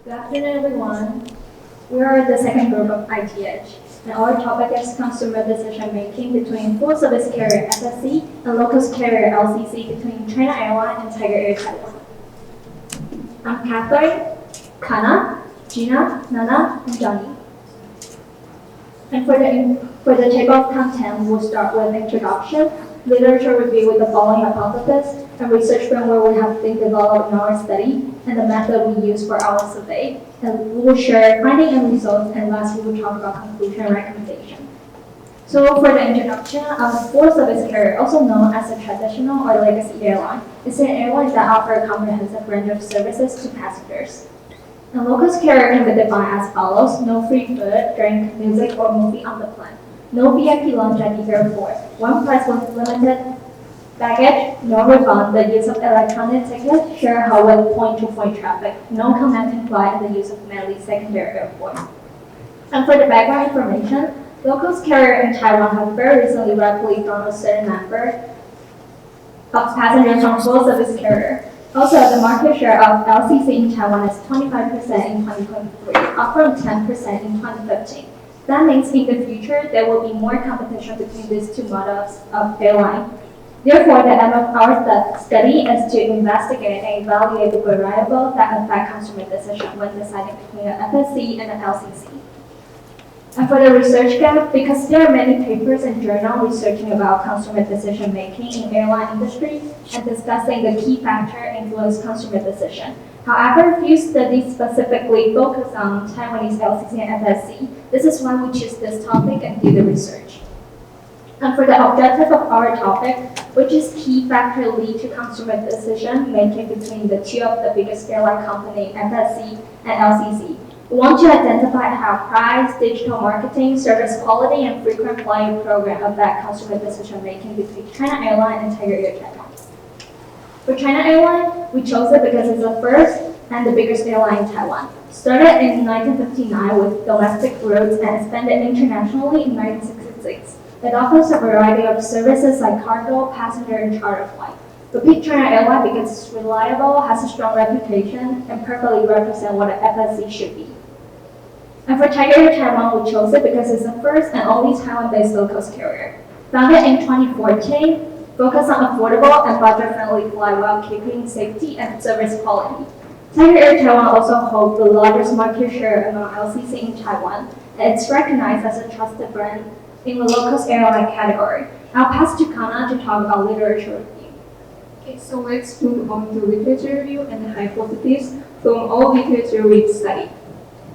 Good afternoon, everyone. We are the second group of ITH, and our topic is consumer decision making between full service carrier FSC and low-cost carrier LCC between China Airlines and Tiger Air Taiwan. I'm Catherine, Kana, Gina, Nana, and Johnny. And for the table of content, we'll start with introduction, literature review with the following hypothesis, and research framework we have been developed in our study, and the method we use for our survey. And we will share findings and results, and last we will talk about conclusion and recommendation. So for the introduction, a full service carrier, also known as a traditional or legacy airline, is an airline that offers a comprehensive range of services to passengers. A low-cost carrier can be defined as follows: no free food, drink, music, or movie on the plane. No VIP lounge at the airport. One price with limited baggage, no refund, the use of electronic tickets, share hall point-to-point traffic, no connecting flight, and the use of mainly secondary airport. And for the background information, low-cost carrier in Taiwan have very recently rapidly grown a certain number of passengers from full service carrier. Also, the market share of LCC in Taiwan is 25% in 2023, up from 10% in 2015. That means in the future, there will be more competition between these two models of airline. Therefore, the aim of our study is to investigate and evaluate the variables that affect consumer decision when deciding between an FSC and an LCC. And for the research gap, because there are many papers and journals researching about consumer decision making in airline industry and discussing the key factor influence consumer decision. However, few studies specifically focus on Taiwanese LCC and FSC. This is why we choose this topic and do the research. And for the objective of our topic, which is key factor lead to consumer decision making between the two of the biggest airline company, FSC and LCC. We want to identify how price, digital marketing, service quality, and frequent flyer program affect consumer decision making between China Airlines and Tiger Air Taiwan. For China Airlines, we chose it because it's the first and the biggest airline in Taiwan. Started in 1959 with domestic routes and expanded internationally in 1966. It offers a variety of services like cargo, passenger, and charter flight. We picked China Airlines because it's reliable, has a strong reputation, and perfectly represents what an FSC should be. And for Tiger Air Taiwan, we chose it because it's the first and only Taiwan-based low-cost carrier. Founded in 2014, focused on affordable and budget-friendly flight while keeping safety and service quality. Tiger Air Taiwan also holds the largest market share among LCC in Taiwan, and it's recognized as a trusted brand in the low-cost airline category. I'll pass to Kana to talk about literature review. Okay, so let's move on to literature review and the hypotheses from all literature we've studied.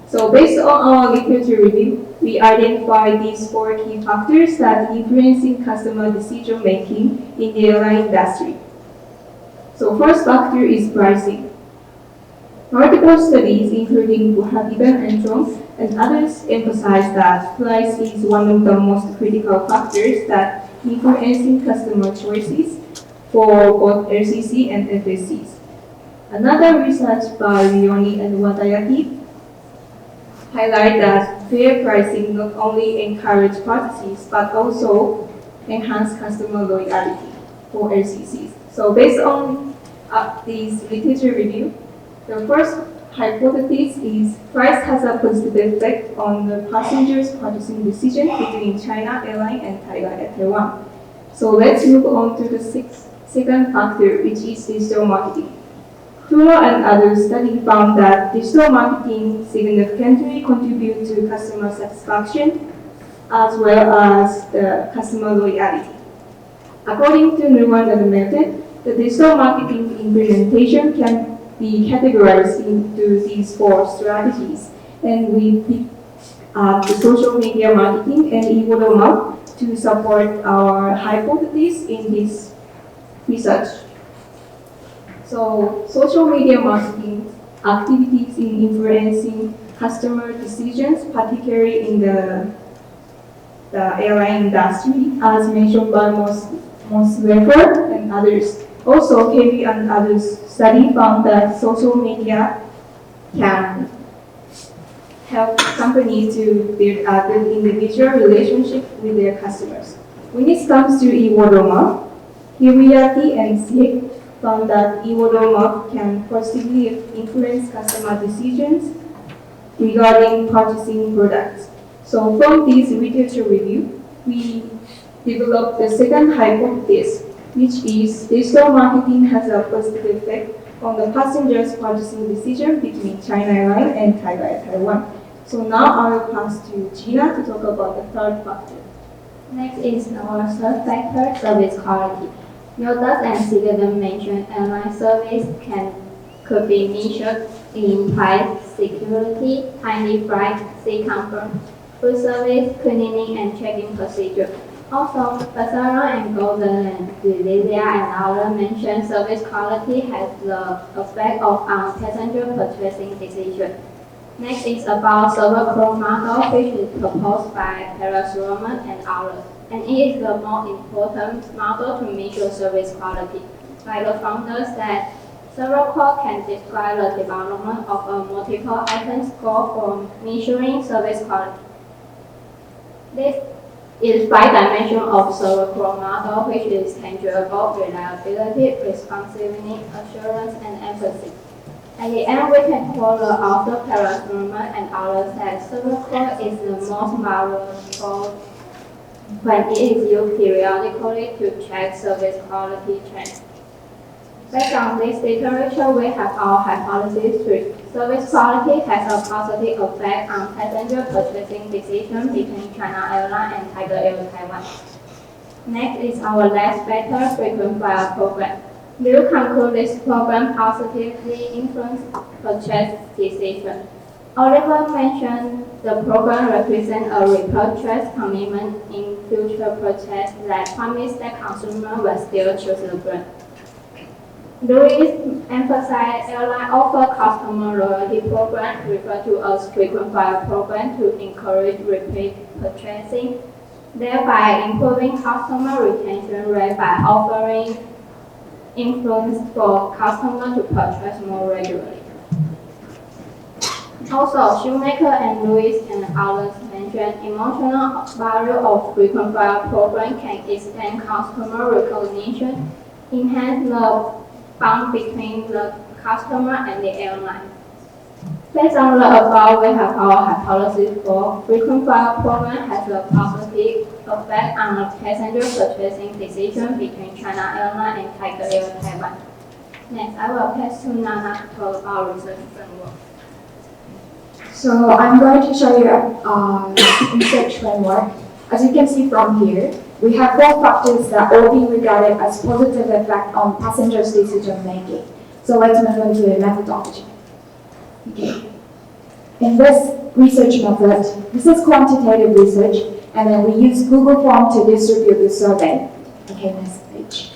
So based on our literature review, we identified these four key factors that influencing customer decision making in the airline industry. So first factor is pricing. Multiple studies, including Buhagiban and Trump and others, emphasize that price is one of the most critical factors that influencing customer choices for both LCC and FSCs. Another research by Rioni and Watayaki highlight that fair pricing not only encourages purchases but also enhance customer loyalty for LCCs. So based on this literature review, the first hypothesis is price has a positive effect on the passengers' purchasing decision between China Airlines and Tiger Air Taiwan. So let's move on to the second factor, which is digital marketing. Tura and other studies found that digital marketing significantly contributes to customer satisfaction as well as the customer loyalty. According to Newman and Method, the digital marketing implementation can be categorized into these four strategies, and we picked the social media marketing and e-word of mouth to support our hypothesis in this research. So social media marketing activities in influencing customer decisions, particularly in the airline industry, as mentioned by Moslefer and others. Also, KV and others study found that social media can help companies to build a good individual relationship with their customers. When it comes to e-word of mouth, Hiriati and SIG found that e-word of mouth can positively influence customer decisions regarding purchasing products. So from this literature review, we developed the second hypothesis, which is digital marketing has a positive effect on the passengers' purchasing decision between China Airlines and Tiger Air Taiwan. So now I will pass to Gina to talk about the third factor. Next is our third factor, service quality. Notice and citizen mentioned airline service could be measured in price, security, timely flight, seat comfort, food service, cleaning and checking procedure. Also, Barcelona and Golden and Delizia and other mentioned service quality has the effect of on passenger purchasing decision. Next is about server core model, which is proposed by Paris Roman and others, and it is the most important model to measure service quality. By the founder said, server core can describe the development of a multiple item score for measuring service quality. This is five dimensions of server core model, which is tangible, reliability, responsiveness, assurance, and empathy. At the end, we can quote the author Paris Roman and others that server core is the most valuable when it is used periodically to check service quality trends. Based on this literature, we have our hypothesis 3. Service quality has a positive effect on passenger purchasing decisions between China Airlines and Tiger Air Taiwan. Next is our last factor, frequent flyer program. We conclude this program positively influence purchase decision. Oliver mentioned the program represents a repurchase commitment in future purchase that promise that consumers will still choose the brand. Louis emphasized airline offer customer loyalty program referred to as frequent flyer program to encourage repeat purchasing, thereby improving customer retention rate by offering influence for customers to purchase more regularly. Also, Shoemaker and Lewis and others mentioned emotional value of frequent flyer program can extend customer recognition, enhance the bond between the customer and the airline. Based on the above, we have our hypothesis for frequent flyer program has a positive effect on the passenger purchasing decision between China Airlines and Tiger Air Taiwan. Next, I will pass to Nana to talk about research framework. So I'm going to show you a research framework. As you can see from here, we have 4 factors that all be regarded as positive effect on passengers' decision making. So let's move on to the methodology. Okay. In this research method, this is quantitative research, and then we use Google Form to distribute the survey. Okay, next page.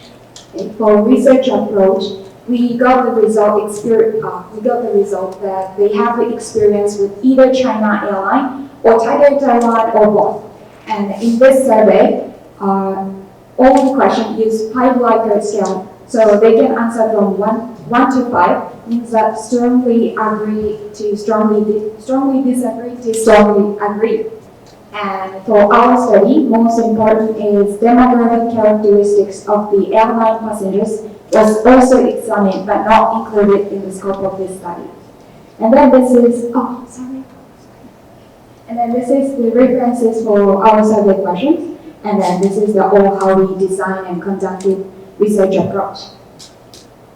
Okay. For research approach, we got the result that they have the experience with either China Airline or Tiger Taiwan or both. And in this survey, all the questions use 5 Likert scale, so they can answer from 1 to 5, means that strongly agree to strongly disagree to strongly agree. And for our study, most important is demographic characteristics of the airline passengers was also examined but not included in the scope of this study. And then this is, And then this is the references for our survey questions. And then this is the all how we design and conducted research approach.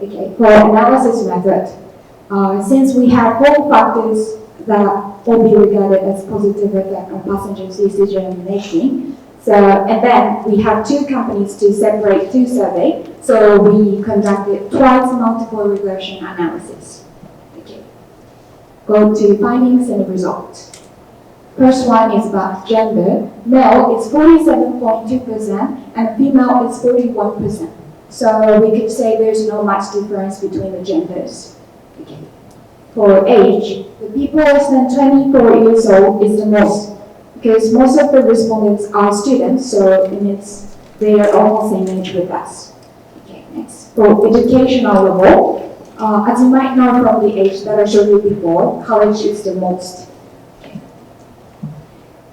Okay, for analysis method, since we have 4 factors that will be regarded as positive effect on passengers' decision making, so and then we have 2 companies to separate 2 surveys, so we conducted twice multiple regression analysis. Okay, go to findings and results. First one is about gender. Male is 47.2% and female is 41%. So we could say there's no much difference between the genders. Okay. For age, the people less than 24 years old is the most, because most of the respondents are students, so it means they are almost same age with us. Okay, next. For educational level, as you might know from the age that I showed you before, college is the most.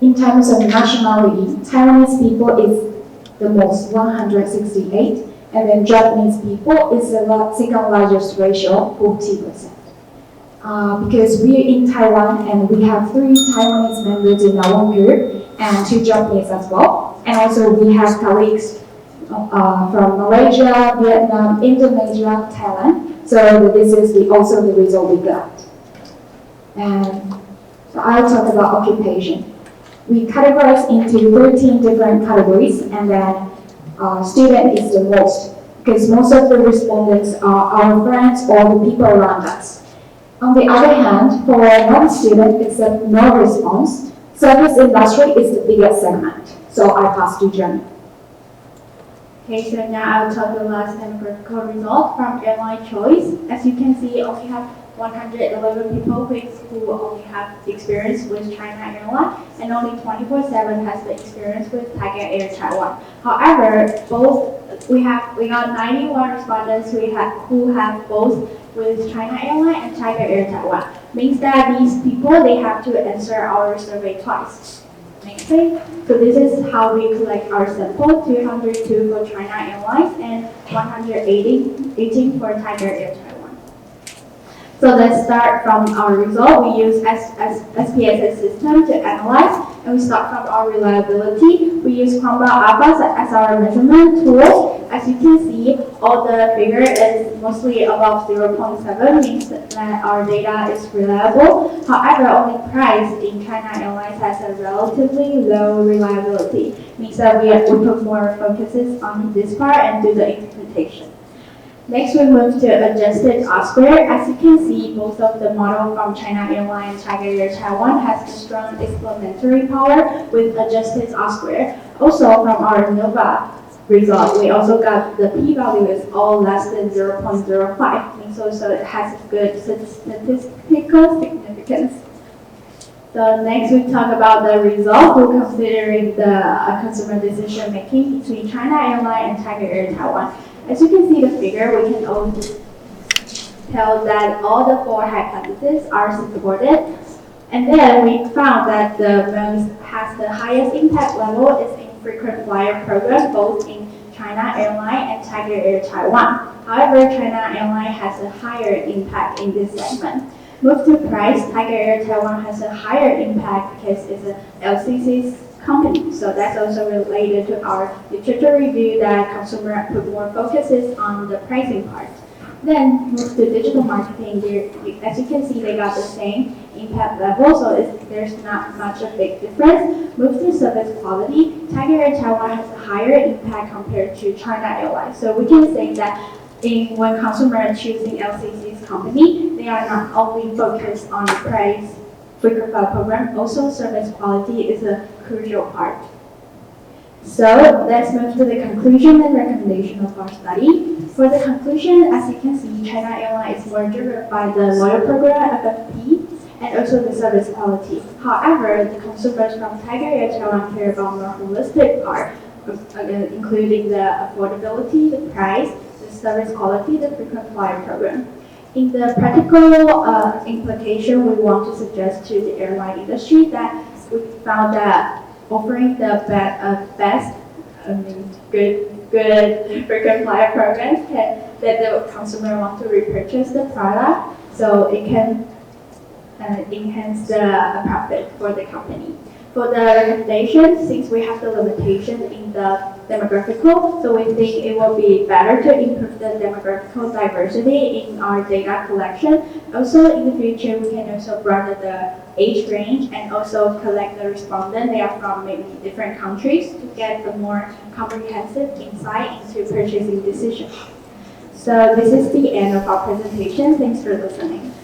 In terms of nationality, Taiwanese people is the most, 168, and then Japanese people is the second largest ratio, 40%. because we're in Taiwan and we have 3 Taiwanese members in our group and 2 Japanese as well. And also we have colleagues from Malaysia, Vietnam, Indonesia, Thailand. So this is also the result we got. And so I'll talk about occupation. We categorize into 13 different categories, and then student is the most, because most of the respondents are our friends or the people around us. On the other hand, for non-student except no response, service industry is the biggest segment. So I pass to Jen. Okay, so now I'll talk the last empirical result from airline choice. As you can see, only have 111 people who only have experience with China Airlines, and only 24/7 has the experience with Tiger Air Taiwan. However, we got 91 respondents who have both with China Airlines and Tiger Air Taiwan. Means that these people they have to answer our survey twice. Next page. So this is how we collect our sample: 202 for China Airlines and 118 for Tiger Air Taiwan. So let's start from our result. We use SPSS system to analyze, and we start from our reliability. We use Cromwell Alpha as our measurement tool. As you can see, all the figure is mostly above 0.7, means that our data is reliable. However, only price in China Airlines has a relatively low reliability, means that we put more focuses on this part and do the implementation. Next, we move to adjusted R-square. As you can see, both of the model from China Airlines and Tiger Air Taiwan has a strong explanatory power with adjusted R-square. Also, from our NOVA result, we also got the p-value is all less than 0.05, means also it has a good statistical significance. So next we talk about the result. We're considering the consumer decision making between China Airlines and Tiger Air Taiwan. As you can see the figure, we can also tell that all the 4 hypotheses are supported. And then we found that the most has the highest impact level is in frequent flyer program, both in China Airlines and Tiger Air Taiwan. However, China Airlines has a higher impact in this segment. Move to price, Tiger Air Taiwan has a higher impact because it's a LCC's company. So that's also related to our literature review that consumer put more focuses on the pricing part. Then move to digital marketing. As you can see, they got the same impact level, so there's not much a big difference. Move to service quality. Tiger Air Taiwan has a higher impact compared to China Airlines. So we can say that when consumers are choosing LCC's company, they are not only focused on price, frequent flyer program, also service quality is a crucial part. So let's move to the conclusion and recommendation of our study. For the conclusion, as you can see, China Airlines is more driven by the loyal program, FFP, and also the service quality. However, the consumers from Tiger Air Taiwan care about more holistic part, including the affordability, the price, the service quality, the frequent flyer program. In the practical implication, we want to suggest to the airline industry that we found that offering the good frequent flyer programs can let the consumer want to repurchase the product, so it can enhance the profit for the company. For the recommendation, since we have the limitation in the demographical, so we think it will be better to improve the demographical diversity in our data collection. Also, in the future, we can also broaden the age range and also collect the respondents. They are from maybe different countries to get a more comprehensive insight into purchasing decisions. So this is the end of our presentation. Thanks for listening.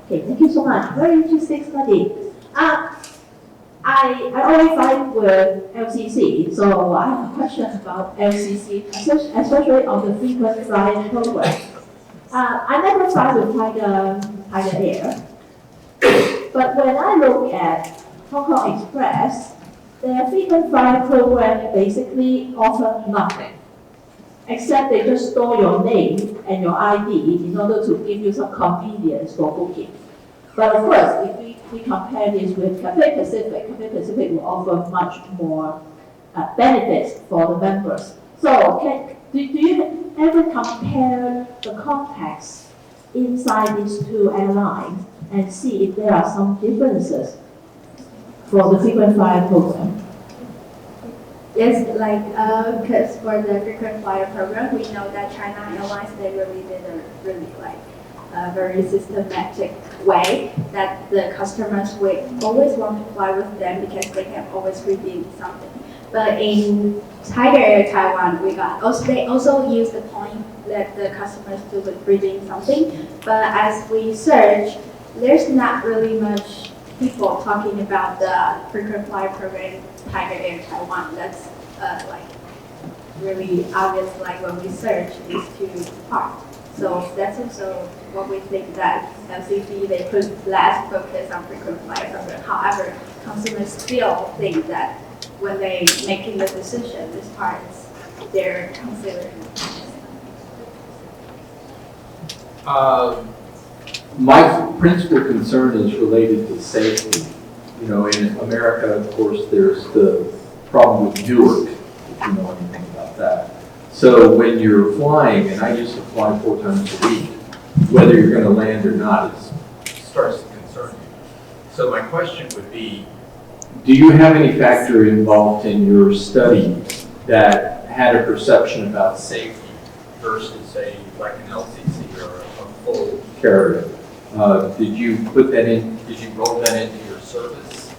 Okay, thank you so much. Very interesting study. I already find with LCC, so I have a question about LCC, especially on the frequent flyer program. I never fly with Tiger Air, but when I look at Hong Kong Express, their frequent flyer program basically offer nothing, except they just store your name and your ID in order to give you some convenience for booking. But of course, if we compare this with Cathay Pacific will offer much more benefits for the members. So do you ever compare the context inside these two airlines and see if there are some differences for the frequent flyer program? Yes, like, because for the frequent flyer program, we know that China Airlines, they really did a really like a very systematic way that the customers would always want to fly with them because they can always redeem something. But in Tiger Air Taiwan, they also use the point that the customers do with redeem something. But as we search, there's not really much people talking about the frequent flyer program Tiger Air Taiwan. That's like really obvious, like when we search these two parts. So that's also what we think that LCC, they put less focus on frequent flyer program. However, consumers still think that when they making the decision, this part is they're considering. My principal concern is related to safety. You know, in America, of course, there's the problem with Newark, if you know anything about that. So when you're flying, and I used to fly 4 times a week, whether you're going to land or not, it starts to concern you. So my question would be, do you have any factor involved in your study that had a perception about safety versus, say, like an LCC or a full carrier? Did you put that in? Did you roll that into your service?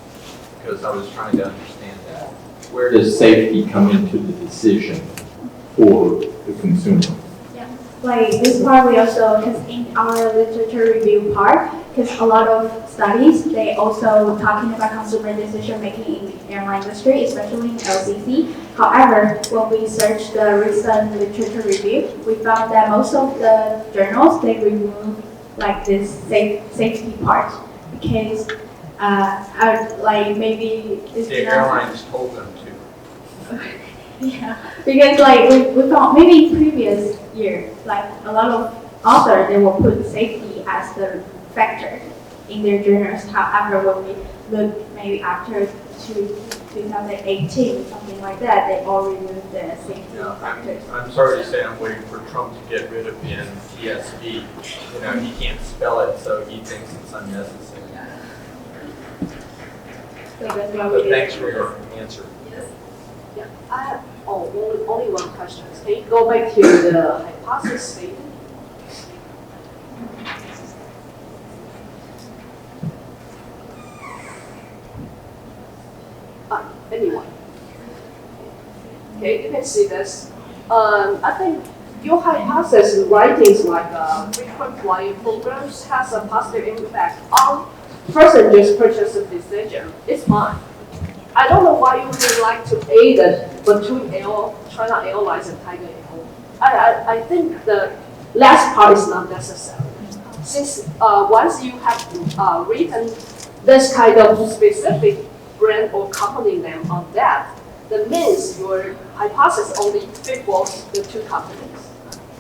Because I was trying to understand that. Where does safety come into the decision for the consumer? Yeah, like this part we also, because in our literature review part, because a lot of studies, they also talking about consumer decision making in the airline industry, especially in LCC. However, when we searched the recent literature review, we found that most of the journals, they remove like this safety part because like maybe it's The airlines told them to. yeah, because like we found maybe previous year, like a lot of authors, they will put safety as the factor in their journals. However, when we look maybe after 2018, something like that, they all removed the safety factors. I'm sorry to say I'm waiting for Trump to get rid of NTSB. You know, he can't spell it, so he thinks it's unnecessary. So that's why we But thanks for your answer. Yes. Yeah. I have only one question. Can you go back to the hypothesis statement? Anyone? Okay, you can see this. I think your hypothesis writings like frequent flyer programs has a positive impact on person just purchase a decision. It's fine. I don't know why you would like to aid between China Airlines and Tiger Airlines. I think the last part is not necessary. Since once you have written this kind of specific brand or company name on that means your hypothesis only favors the two companies.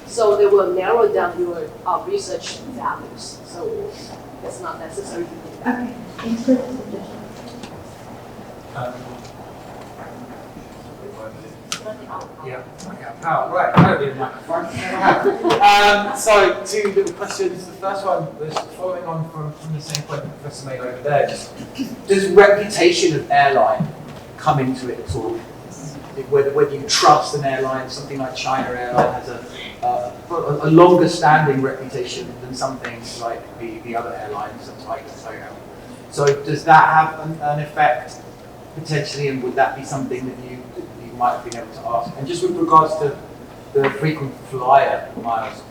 So they will narrow down your research values. So it's not necessary to do that. Okay, thanks for the suggestion. Yeah, okay. Oh, right, that'll be the microphone. So, two little questions. The first one was following on from the same point the Professor made over there. Just, does reputation of airline come into it at all? Whether you trust an airline, something like China Airline has a longer standing reputation than some things like the other airlines, like Tiger. So does that have an effect potentially, and would that be something that you might have been able to ask? And just with regards to the frequent flyer miles,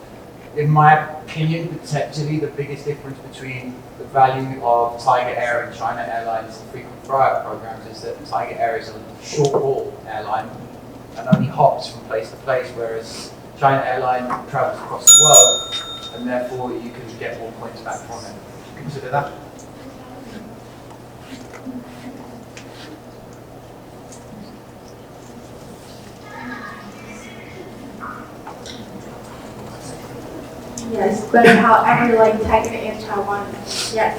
in my opinion, potentially the biggest difference between the value of Tiger Air and China Airlines frequent flyer programs is that Tiger Air is a short-haul airline and only hops from place to place, whereas China Airline travels across the world, and therefore you can get more points back from it. Would you consider that? Yes, but however, like Tiger Air Taiwan, yes,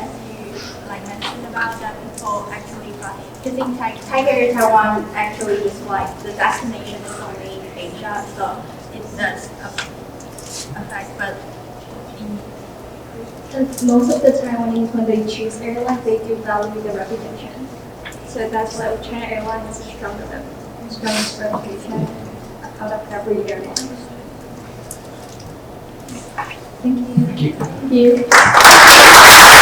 like mentioned about that people actually fly. Because in Tiger Taiwan actually just like the destination is only Asia, so it does affect. But most of the Taiwanese, when they choose airlines, they do value the reputation. So that's why China Airlines is strongest reputation out of every airline. Thank you. Thank you. Thank you.